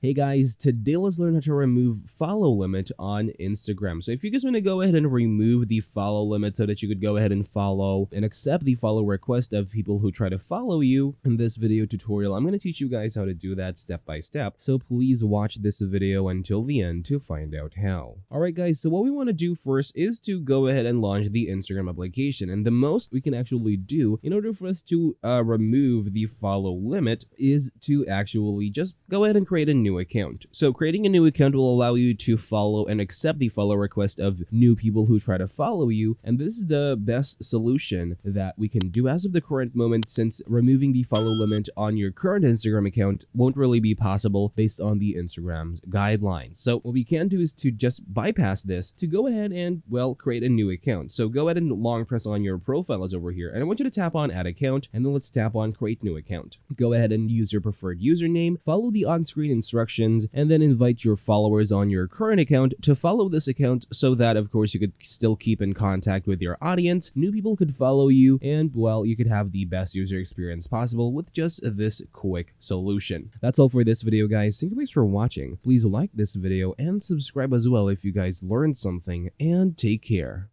Hey guys, today let's learn how to remove follow limit on Instagram. So if you guys want to go ahead and remove the follow limit so that you could go ahead and follow and accept the follow request of people who try to follow you in this video tutorial, I'm going to teach you guys how to do that step by step. So please watch this video until the end to find out how. Alright guys, so what we want to do first is to go ahead and launch the Instagram application. And the most we can actually do in order for us to remove the follow limit is to actually just go ahead and create a new account. So creating a new account will allow you to follow and accept the follow request of new people who try to follow you, and this is the best solution that we can do as of the current moment, since removing the follow limit on your current Instagram account won't really be possible based on the Instagram's guidelines. So what we can do is to just bypass this to go ahead and, well, create a new account. So go ahead and long press on your profiles over here, and I want you to tap on add account, and then let's tap on create new account. Go ahead and use your preferred username, follow the on-screen instructions, and then invite your followers on your current account to follow this account so that, of course, you could still keep in contact with your audience, new people could follow you, and, well, you could have the best user experience possible with just this quick solution. That's all for this video, guys. Thank you guys for watching. Please like this video and subscribe as well if you guys learned something, and take care.